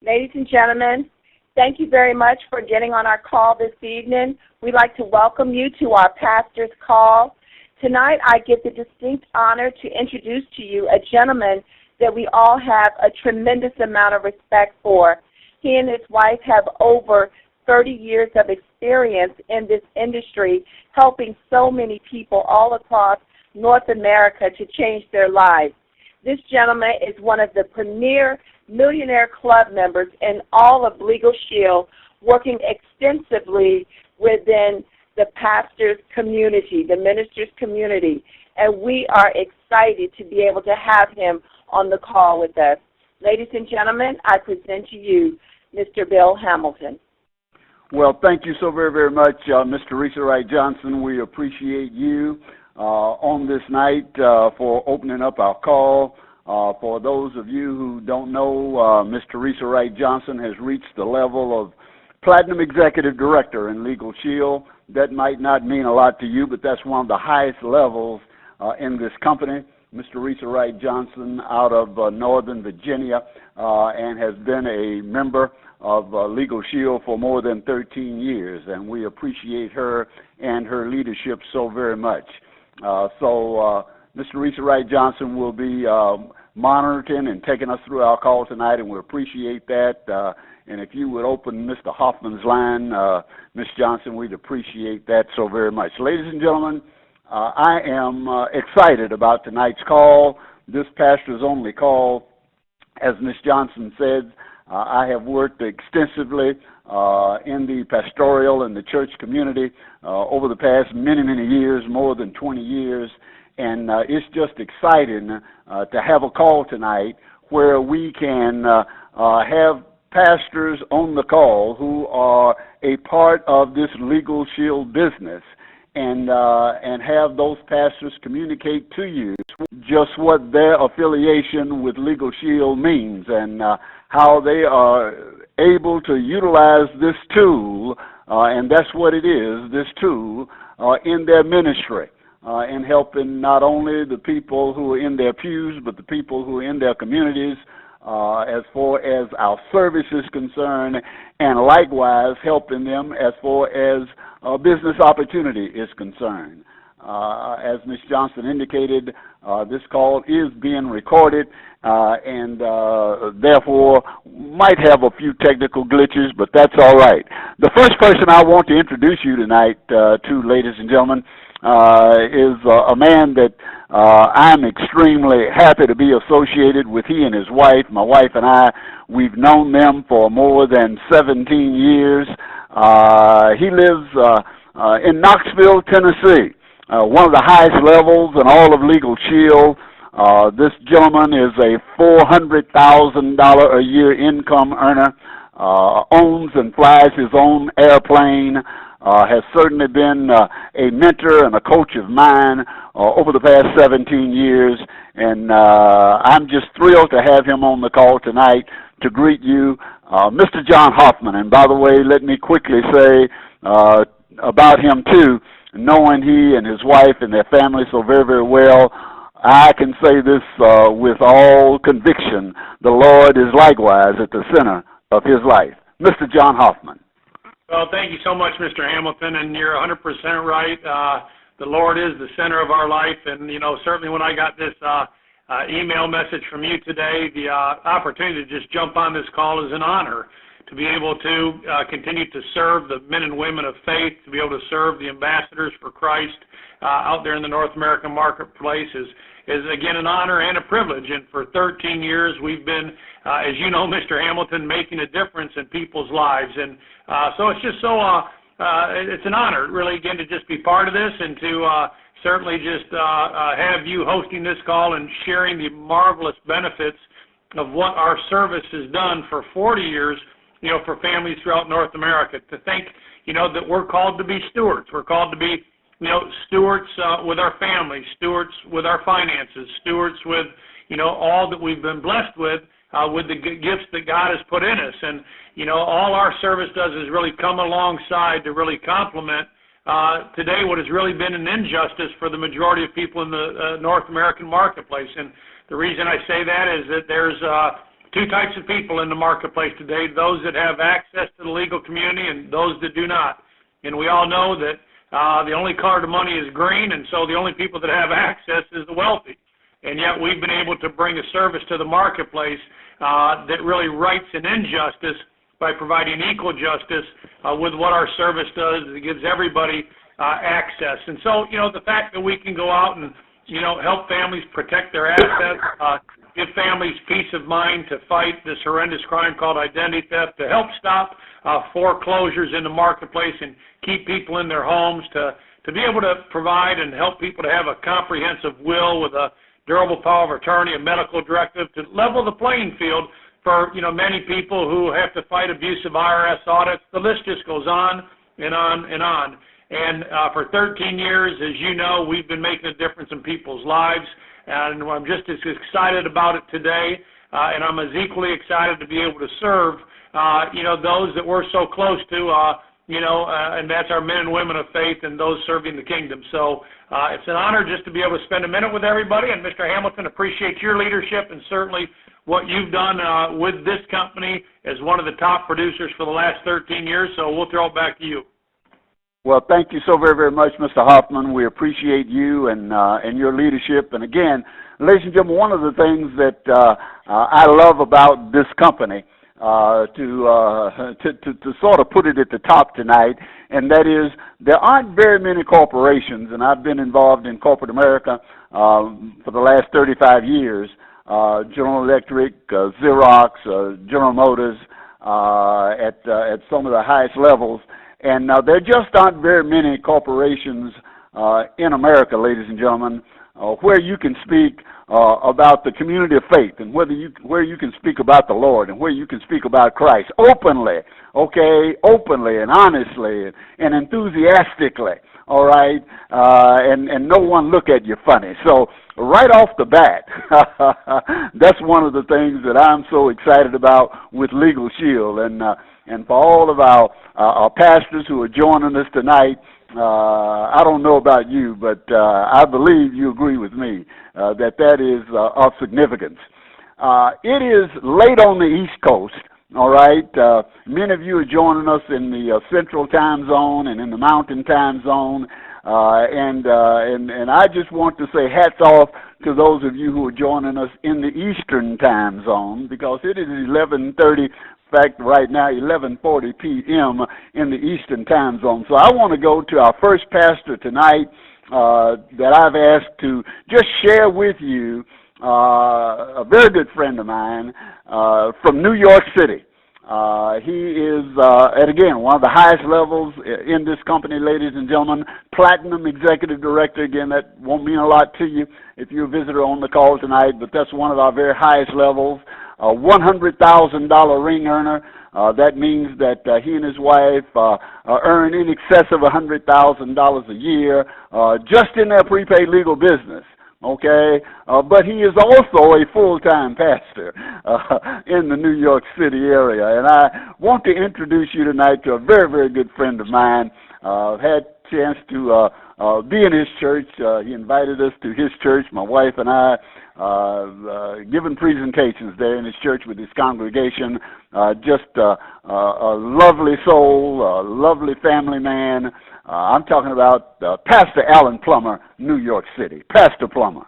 Ladies and gentlemen, thank you very much for getting on our call this evening. We'd like to welcome you to our pastor's call. Tonight, I get the distinct honor to introduce to you a gentleman that we all have a tremendous amount of respect for. He and his wife have over 30 years of experience in this industry, helping so many people all across North America to change their lives. This gentleman is one of the premier Millionaire Club members in all of Legal Shield, working extensively within the pastor's community, the minister's community, and we are excited to be able to have him on the call with us. Ladies and gentlemen, I present to you Mr. Bill Hamilton. Well, thank you so very, very much, Ms. Teresa Wright Johnson. We appreciate you on this night for opening up our call. For those of you who don't know, Ms. Teresa Wright Johnson has reached the level of Platinum Executive Director in Legal Shield. That might not mean a lot to you, but that's one of the highest levels in this company. Ms. Teresa Wright Johnson out of Northern Virginia and has been a member of Legal Shield for more than 13 years, and we appreciate her and her leadership so very much. Ms. Teresa Wright Johnson will be monitoring and taking us through our call tonight, and we appreciate that. And if you would open Mr. Hoffman's line, Ms. Johnson, we'd appreciate that so very much. Ladies and gentlemen, I am excited about tonight's call, this pastor's only call. As Ms. Johnson said, I have worked extensively in the pastoral and the church community over the past many, many years, more than 20 years. And it's just exciting to have a call tonight where we can have pastors on the call who are a part of this Legal Shield business and have those pastors communicate to you just what their affiliation with Legal Shield means and how they are able to utilize this tool, and that's what it is, this tool, in their ministry. In helping not only the people who are in their pews, but the people who are in their communities as far as our service is concerned, and likewise helping them as far as business opportunity is concerned. As Ms. Johnson indicated, this call is being recorded and therefore might have a few technical glitches, but that's all right. The first person I want to introduce you tonight to, ladies and gentlemen, is a man that I'm extremely happy to be associated with. He and his wife, my wife and I, we've known them for more than 17 years. He lives in Knoxville, Tennessee, one of the highest levels in all of Legal Shield. This gentleman is a $400,000 a year income earner, owns and flies his own airplane, has certainly been a mentor and a coach of mine over the past 17 years, and I'm just thrilled to have him on the call tonight to greet you, Mr. John Hoffman. And by the way, let me quickly say about him too, knowing he and his wife and their family so very, very well, I can say this with all conviction: the Lord is likewise at the center of his life. Mr. John Hoffman. Well, thank you so much, Mr. Hamilton, and you're 100% right. The Lord is the center of our life, and, you know, certainly when I got this email message from you today, the opportunity to just jump on this call is an honor. To be able to continue to serve the men and women of faith, to be able to serve the ambassadors for Christ out there in the North American marketplace is again an honor and a privilege. And for 13 years we've been, as you know, Mr. Hamilton, making a difference in people's lives. And so it's just so, it's an honor, really, again, to just be part of this and to certainly just have you hosting this call and sharing the marvelous benefits of what our service has done for 40 years, you know, for families throughout North America. To think, you know, that we're called to be stewards. We're called to be, you know, stewards with our families, stewards with our finances, stewards with, you know, all that we've been blessed with the gifts that God has put in us. And, you know, all our service does is really come alongside to really complement today what has really been an injustice for the majority of people in the North American marketplace. And the reason I say that is that there's two types of people in the marketplace today, those that have access to the legal community and those that do not. And we all know that the only color to money is green, and so the only people that have access is the wealthy. And yet we've been able to bring a service to the marketplace that really rights an injustice by providing equal justice with what our service does. It gives everybody access. And so, the fact that we can go out and, help families protect their assets, give families peace of mind to fight this horrendous crime called identity theft, to help stop foreclosures in the marketplace and keep people in their homes, to be able to provide and help people to have a comprehensive will with a durable power of attorney, a medical directive, to level the playing field for, many people who have to fight abusive IRS audits. The list just goes on and on and on. And for 13 years, as you know, we've been making a difference in people's lives, and I'm just as excited about it today, and I'm as equally excited to be able to serve, those that we're so close to, and that's our men and women of faith and those serving the kingdom. So it's an honor just to be able to spend a minute with everybody, and Mr. Hamilton, appreciate your leadership and certainly what you've done with this company as one of the top producers for the last 13 years, so we'll throw it back to you. Well, thank you so very, very much, Mr. Hoffman. We appreciate you and your leadership. And again, ladies and gentlemen, one of the things that I love about this company, to sort of put it at the top tonight, and that is there aren't very many corporations, and I've been involved in corporate America for the last 35 years. General Electric, Xerox, General Motors, at some of the highest levels. And there just aren't very many corporations in America, ladies and gentlemen, where you can speak about the community of faith, and where you can speak about the Lord, and where you can speak about Christ openly, openly and honestly and enthusiastically, all right, and no one look at you funny. So right off the bat, that's one of the things that I'm so excited about with Legal Shield, and for all of our pastors who are joining us tonight. I don't know about you, but I believe you agree with me that is of significance. It is late on the East Coast, all right? Many of you are joining us in the Central Time Zone and in the Mountain Time Zone, and I just want to say hats off to those of you who are joining us in the Eastern Time Zone, because it is 11:30. In fact, right now, 11:40 p.m. in the Eastern Time Zone. So I want to go to our first pastor tonight that I've asked to just share with you a very good friend of mine from New York City. He is, and again, one of the highest levels in this company, ladies and gentlemen, Platinum Executive Director. Again, that won't mean a lot to you if you're a visitor on the call tonight, but that's one of our very highest levels. A $100,000 ring earner. That means that he and his wife earn in excess of $100,000 a year just in their prepaid legal business. Okay, but he is also a full-time pastor in the New York City area, and I want to introduce you tonight to a very, very good friend of mine. Had a chance to be in his church. He invited us to his church, my wife and I, giving presentations there in his church with his congregation. Just a lovely soul, a lovely family man. I'm talking about Pastor Alan Plummer, New York City. Pastor Plummer.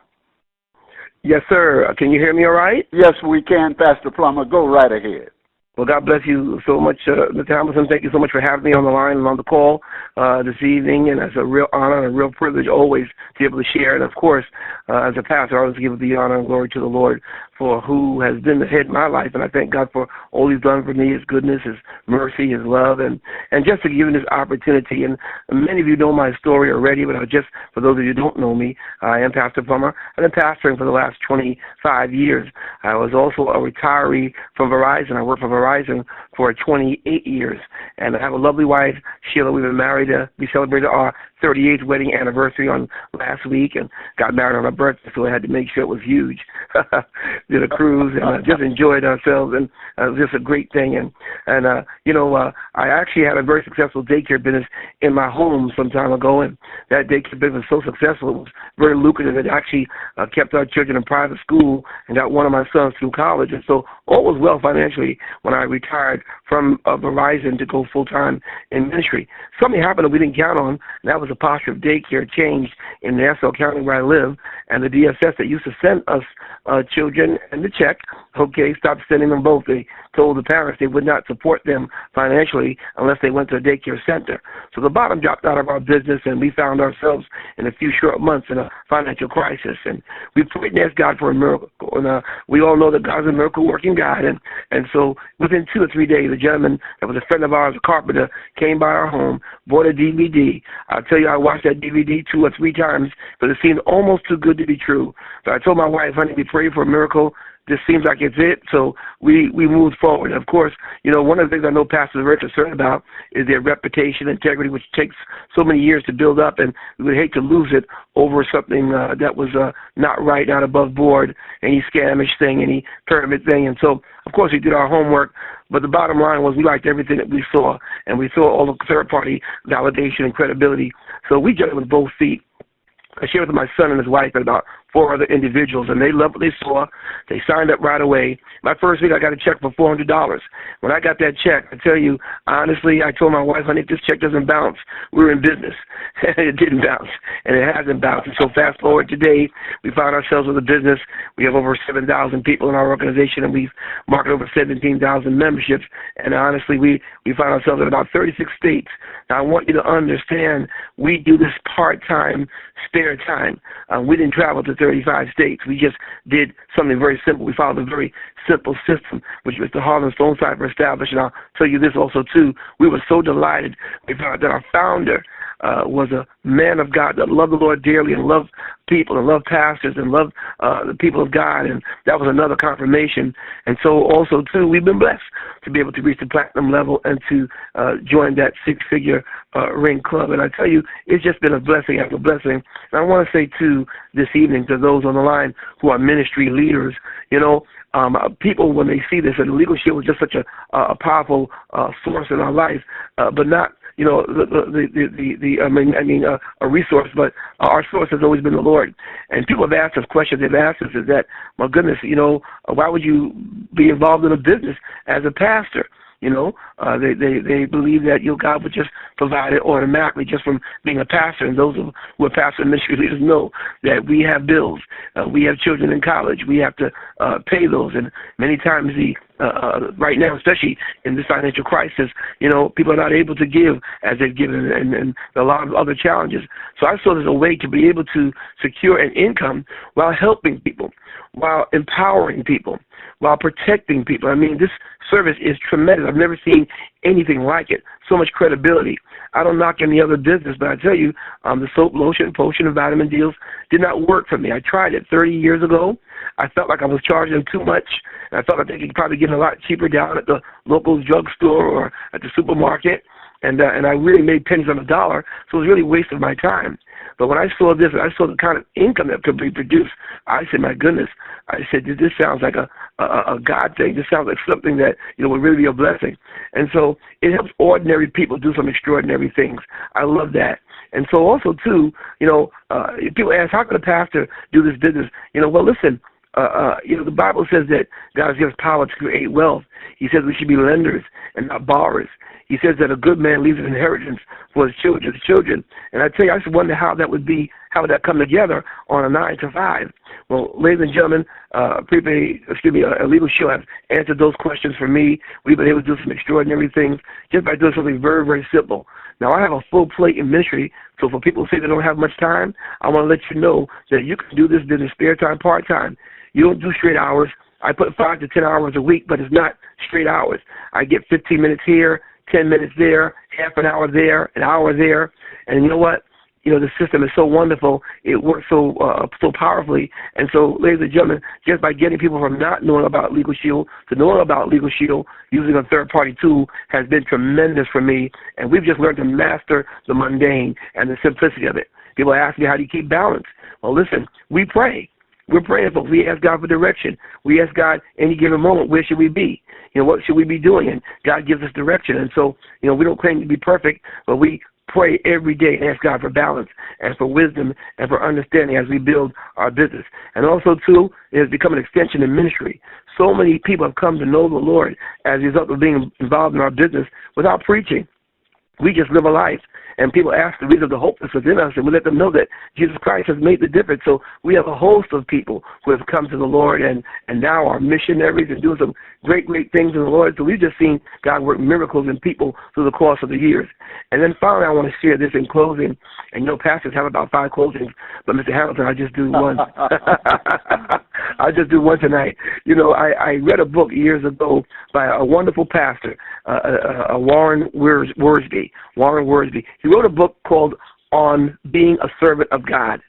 Yes, sir. Can you hear me all right? Yes, we can, Pastor Plummer. Go right ahead. Well, God bless you so much, Mr. Hamilton. Thank you so much for having me on the line and on the call this evening. And it's a real honor and a real privilege always to be able to share. And, of course, as a pastor, I always give the honor and glory to the Lord for who has been the head of my life. And I thank God for all he's done for me, his goodness, his mercy, his love, and just to give me this opportunity. And many of you know my story already, but just for those of you who don't know me, I am Pastor Plummer. I've been pastoring for the last 25 years. I was also a retiree from Verizon. I worked for Verizon for 28 years. And I have a lovely wife, Sheila. We've been married. We celebrated our 38th wedding anniversary on last week and got married on our birthday, so I had to make sure it was huge. Did a cruise and just enjoyed ourselves, and it was just a great thing. And I actually had a very successful daycare business in my home some time ago, and that daycare business was so successful, it was very lucrative. It actually kept our children in private school and got one of my sons through college. And so all was well financially when I retired from Verizon to go full-time in ministry. Something happened that we didn't count on, and that was the posture of daycare changed in Nassau County where I live, and the DSS that used to send us children and the check, stopped sending them both. They told the parents they would not support them financially unless they went to a daycare center. So the bottom dropped out of our business, and we found ourselves in a few short months in a financial crisis. And we prayed and asked God for a miracle. And we all know that God's a miracle-working God. And so within 2 or 3 days, a gentleman that was a friend of ours, a carpenter, came by our home, bought a DVD. I'll tell you, I watched that DVD 2 or 3 times, but it seemed almost too good to be true. So I told my wife, honey, we prayed for a miracle. This seems like it's it, so we moved forward. And of course, one of the things I know pastors are very concerned about is their reputation, integrity, which takes so many years to build up, and we would hate to lose it over something that was not right, not above board, any scamish thing, any pyramid thing. And so, of course, we did our homework, but the bottom line was we liked everything that we saw, and we saw all the third-party validation and credibility. So we jumped with both feet. I shared with my son and his wife and about 4 other individuals, and they loved what they saw. They signed up right away. My first week, I got a check for $400. When I got that check, I tell you, honestly, I told my wife, honey, if this check doesn't bounce, we're in business. It didn't bounce, and it hasn't bounced. And so fast forward today, we found ourselves with a business. We have over 7,000 people in our organization, and we've marketed over 17,000 memberships. And honestly, we find ourselves in about 36 states. Now, I want you to understand, we do this part-time, spare time. We didn't travel to 35 states. We just did something very simple. We followed a very simple system, which Mr. Harlan Stonecipher established. And I'll tell you this also, too. We were so delighted. We found that our founder was a man of God that loved the Lord dearly and loved people and loved pastors and loved the people of God, and that was another confirmation. And so also, too, we've been blessed to be able to reach the platinum level and to join that 6-figure ring club. And I tell you, it's just been a blessing after blessing. And I want to say, too, this evening to those on the line who are ministry leaders, people, when they see this, and the Legal Shield was just such a powerful source in our life, but not a resource, but our source has always been the Lord. And people have asked us questions. They've asked us, is that, my goodness, why would you be involved in a business as a pastor? They believe that God would just provide it automatically just from being a pastor. And those who are pastor and ministry leaders know that we have bills. We have children in college. We have to pay those. And many times right now, especially in this financial crisis, people are not able to give as they've given, and a lot of other challenges. So I saw there's a way to be able to secure an income while helping people, while empowering people, while protecting people. I mean, this service is tremendous. I've never seen anything like it. So much credibility. I don't knock any other business, but I tell you, the soap, lotion, potion, and vitamin deals did not work for me. I tried it 30 years ago. I felt like I was charging them too much, and I felt like they could probably get it a lot cheaper down at the local drugstore or at the supermarket, and I really made pennies on the dollar, so it was really a waste of my time. But when I saw this, I saw the kind of income that could be produced, I said, my goodness, I said, this sounds like a God thing. This sounds like something that, would really be a blessing. And so it helps ordinary people do some extraordinary things. I love that. And so also, too, people ask, how can a pastor do this business? Well, listen, the Bible says that God gives us power to create wealth. He says we should be lenders and not borrowers. He says that a good man leaves an inheritance for his children. And I tell you, I just wonder how that would come together on a 9 to 5. Well, ladies and gentlemen, Legal Shield have answered those questions for me. We've been able to do some extraordinary things just by doing something very, very simple. Now, I have a full plate in ministry, so for people who say they don't have much time, I want to let you know that you can do this business spare time, part-time. You don't do straight hours. I put 5 to 10 hours a week, but it's not straight hours. I get 15 minutes here, 10 minutes there, half an hour there, an hour there, and you know what? the system is so wonderful. It works so powerfully. And so, ladies and gentlemen, just by getting people from not knowing about Legal Shield to knowing about Legal Shield using a third-party tool has been tremendous for me. And we've just learned to master the mundane and the simplicity of it. People ask me, how do you keep balance? Well, listen, we pray. We're praying, folks. We ask God for direction. We ask God, any given moment, where should we be? What should we be doing? And God gives us direction. And so, we don't claim to be perfect, but we pray every day and ask God for balance and for wisdom and for understanding as we build our business. And also, too, it has become an extension in ministry. So many people have come to know the Lord as a result of being involved in our business without preaching. We just live a life, and people ask the reason of the hope that's within us, and we let them know that Jesus Christ has made the difference. So we have a host of people who have come to the Lord and now are missionaries and doing some great, great things in the Lord. So we've just seen God work miracles in people through the course of the years. And then finally, I want to share this in closing. And pastors have about 5 closings, but Mr. Hamilton, I'll just do one. I'll just do one tonight. I read a book years ago by a wonderful pastor, Warren Wiersbe. Warren Wiersbe. He wrote a book called On Being a Servant of God.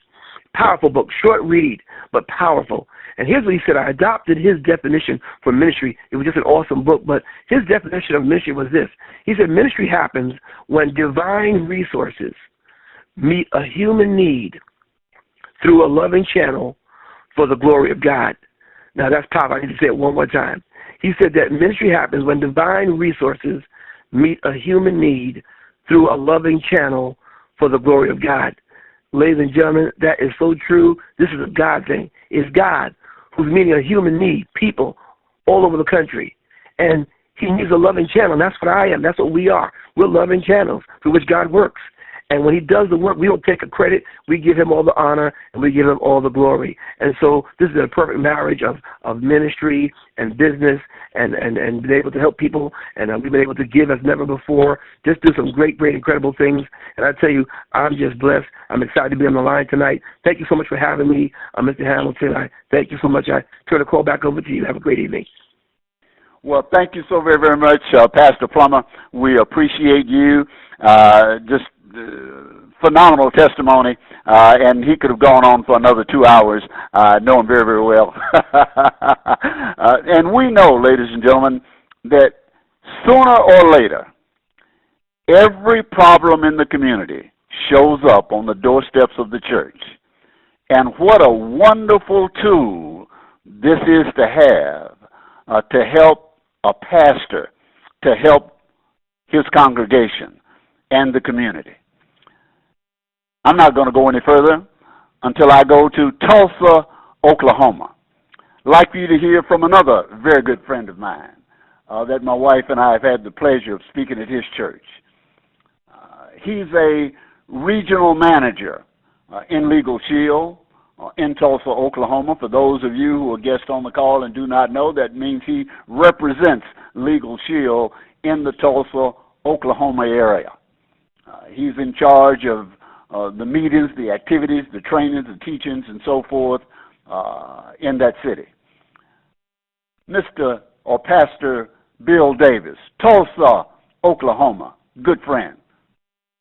Powerful book, short read, but powerful. And here's what he said. I adopted his definition for ministry. It was just an awesome book, but his definition of ministry was this. He said, ministry happens when divine resources meet a human need through a loving channel for the glory of God. Now, that's powerful. I need to say it one more time. He said that ministry happens when divine resources meet a human need through a loving channel for the glory of God. Ladies and gentlemen, that is so true. This is a God thing. It's God who's meeting a human need, people all over the country. And he needs a loving channel, and that's what I am. That's what we are. We're loving channels through which God works. And when he does the work, we don't take a credit. We give him all the honor, and we give him all the glory. And so this is a perfect marriage of ministry and business and being able to help people. And we've been able to give as never before, just do some great, great, incredible things. And I tell you, I'm just blessed. I'm excited to be on the line tonight. Thank you so much for having me, Mr. Hamilton. I thank you so much. I turn the call back over to you. Have a great evening. Well, thank you so very, very much, Pastor Plummer. We appreciate you. Phenomenal testimony, and he could have gone on for another 2 hours. I know him very, very well. And we know, ladies and gentlemen, that sooner or later, every problem in the community shows up on the doorsteps of the church. And what a wonderful tool this is to have to help a pastor, to help his congregation and the community. I'm not going to go any further until I go to Tulsa, Oklahoma. I'd like for you to hear from another very good friend of mine that my wife and I have had the pleasure of speaking at his church. He's a regional manager in Legal Shield in Tulsa, Oklahoma. For those of you who are guests on the call and do not know, that means he represents Legal Shield in the Tulsa, Oklahoma area. He's in charge of the meetings, the activities, the trainings, the teachings, and so forth in that city. Mr. or Pastor Bill Davis, Tulsa, Oklahoma, good friend.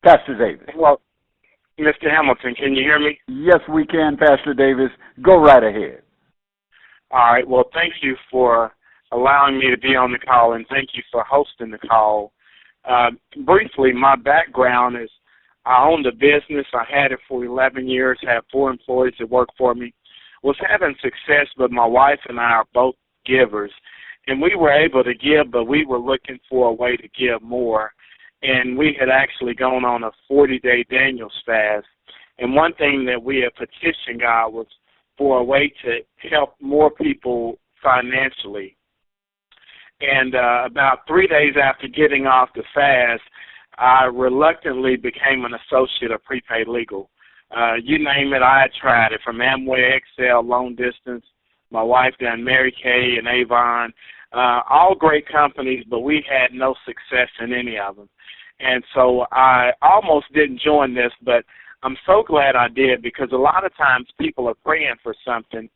Pastor Davis. Well, Mr. Hamilton, can you hear me? Yes, we can, Pastor Davis. Go right ahead. All right. Well, thank you for allowing me to be on the call, and thank you for hosting the call. Briefly, my background is I owned a business. I had it for 11 years, had 4 employees that worked for me. Was having success, but my wife and I are both givers. And we were able to give, but we were looking for a way to give more. And we had actually gone on a 40-day Daniel's fast. And one thing that we had petitioned God was for a way to help more people financially. And about 3 days after getting off the fast, I reluctantly became an associate of Prepaid Legal. You name it, I had tried it, from Amway, Excel, Long Distance. My wife done Mary Kay and Avon. All great companies, but we had no success in any of them. And so I almost didn't join this, but I'm so glad I did, because a lot of times people are praying for something,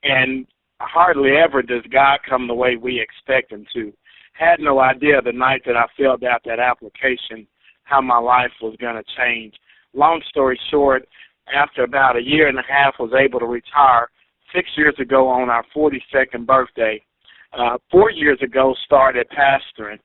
and hardly ever does God come the way we expect him to. Had no idea the night that I filled out that application how my life was going to change. long story short, after about a year and a half, was able to retire 6 years ago on our 42nd birthday. 4 years ago, started pastoring.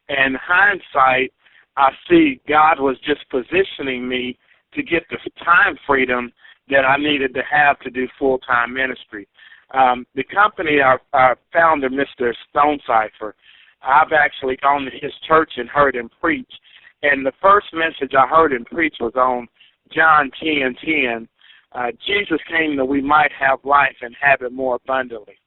And in hindsight, I see God was just positioning me to get the time freedom that I needed to have to do full-time ministry. The company, our founder, Mr. Stonecipher, I've actually gone to his church and heard him preach. And the first message I heard him preach was on John 10:10. Jesus came that we might have life and have it more abundantly.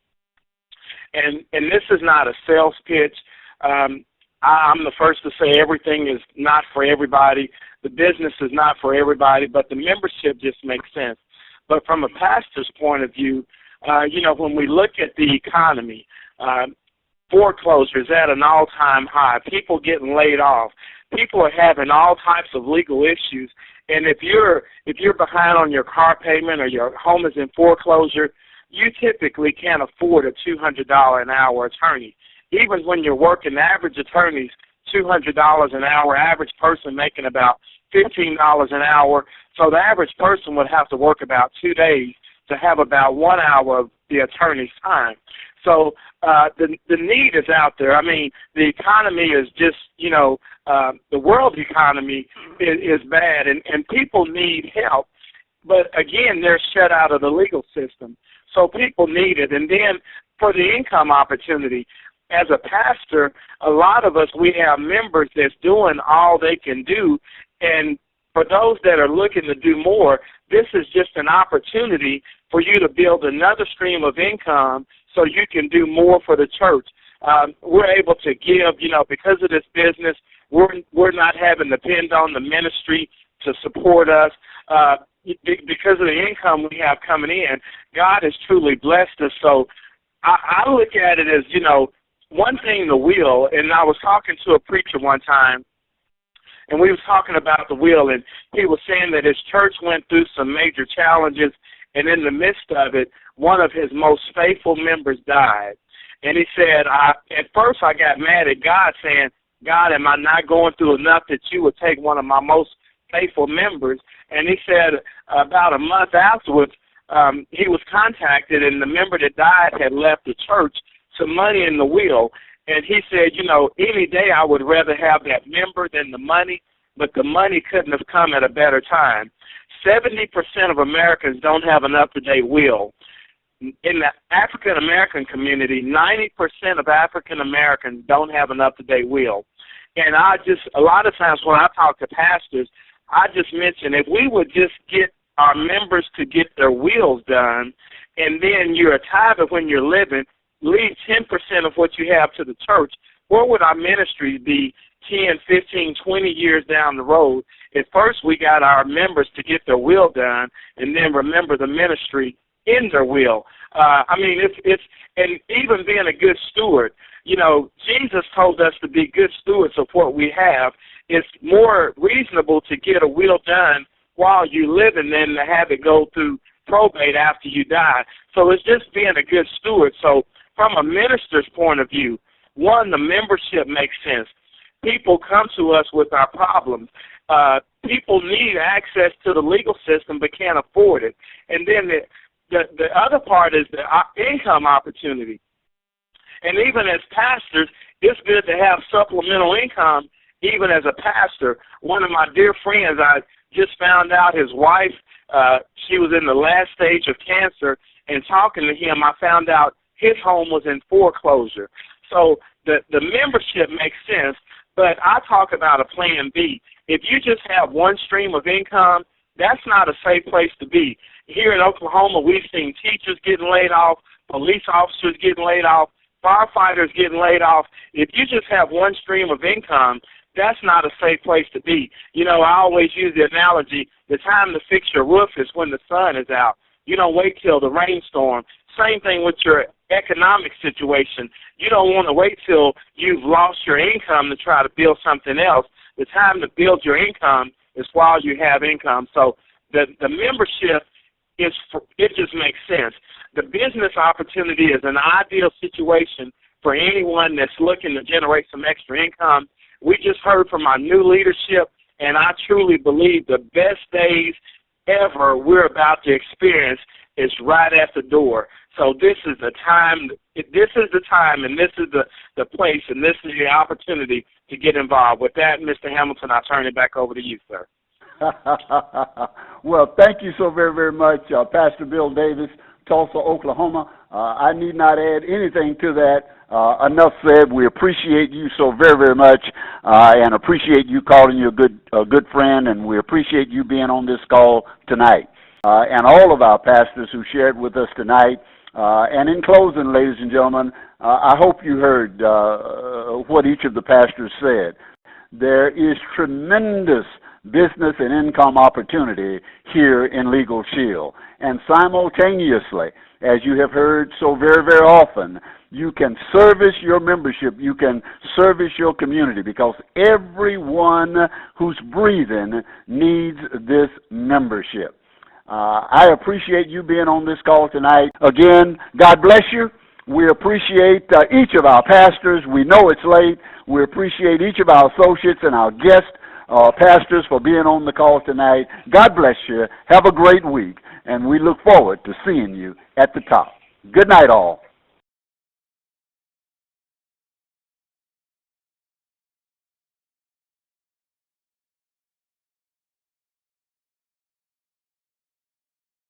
And this is not a sales pitch. I'm the first to say everything is not for everybody. The business is not for everybody, but the membership just makes sense. But from a pastor's point of view, when we look at the economy, foreclosures at an all-time high, people getting laid off, people are having all types of legal issues. And if you're behind on your car payment or your home is in foreclosure, you typically can't afford a $200 an hour attorney. Even when you're working, the average attorney's $200 an hour, average person making about $15 an hour. So the average person would have to work about 2 days to have about 1 hour of the attorney's time. So the need is out there. I mean, the economy is just, the world economy is bad, and people need help. But, again, they're shut out of the legal system. So people need it. And then for the income opportunity, as a pastor, a lot of us, we have members that's doing all they can do. And for those that are looking to do more, this is just an opportunity for you to build another stream of income so you can do more for the church. We're able to give, because of this business, we're not having to depend on the ministry to support us. Because of the income we have coming in, God has truly blessed us. So I look at it as, one thing, the will, and I was talking to a preacher one time, and we was talking about the will, and he was saying that his church went through some major challenges, and in the midst of it, one of his most faithful members died. And he said, at first I got mad at God, saying, God, am I not going through enough that you would take one of my most faithful members? And he said about a month afterwards, he was contacted, and the member that died had left the church some money in the will. And he said, any day I would rather have that member than the money, but the money couldn't have come at a better time. 70% of Americans don't have an up-to-date will. In the African-American community, 90% of African-Americans don't have an up-to-date will. And a lot of times when I talk to pastors, I just mention if we would just get our members to get their wills done, and then you're a tither when you're living, leave 10% of what you have to the church, where would our ministry be 10, 15, 20 years down the road? At first we got our members to get their will done, and then remember the ministry in their will. It's and even being a good steward, Jesus told us to be good stewards of what we have. It's more reasonable to get a will done while you live than to have it go through probate after you die. So it's just being a good steward. So from a minister's point of view, one, the membership makes sense. People come to us with our problems. People need access to the legal system but can't afford it. And then the other part is the income opportunity. And even as pastors, it's good to have supplemental income even as a pastor. One of my dear friends, I just found out his wife, she was in the last stage of cancer, and talking to him, I found out his home was in foreclosure. So the membership makes sense, but I talk about a plan B. If you just have one stream of income, that's not a safe place to be. Here in Oklahoma, we've seen teachers getting laid off, police officers getting laid off, firefighters getting laid off. If you just have one stream of income, that's not a safe place to be. I always use the analogy, the time to fix your roof is when the sun is out. You don't wait till the rainstorm. Same thing with your economic situation. You don't want to wait till you've lost your income to try to build something else. The time to build your income is while you have income. So the membership, it just makes sense. The business opportunity is an ideal situation for anyone that's looking to generate some extra income. We just heard from our new leadership And I truly believe the best days ever we're about to experience is right at the door. So this is the time, and this is the place, and this is your opportunity to get involved. With that, Mr. Hamilton, I turn it back over to you, sir. Well, thank you so very, very much, Pastor Bill Davis, Tulsa, Oklahoma. I need not add anything to that. Enough said. We appreciate you so very, very much, and appreciate you calling you a good friend, and we appreciate you being on this call tonight. And all of our pastors who shared with us tonight. And in closing, ladies and gentlemen, I hope you heard what each of the pastors said. There is tremendous business and income opportunity here in Legal Shield. And simultaneously, as you have heard so very, very often, you can service your membership, you can service your community, because everyone who's breathing needs this membership. I appreciate you being on this call tonight. Again, God bless you. We appreciate each of our pastors. We know it's late. We appreciate each of our associates and our guest pastors for being on the call tonight. God bless you. Have a great week, and we look forward to seeing you at the top. Good night, all.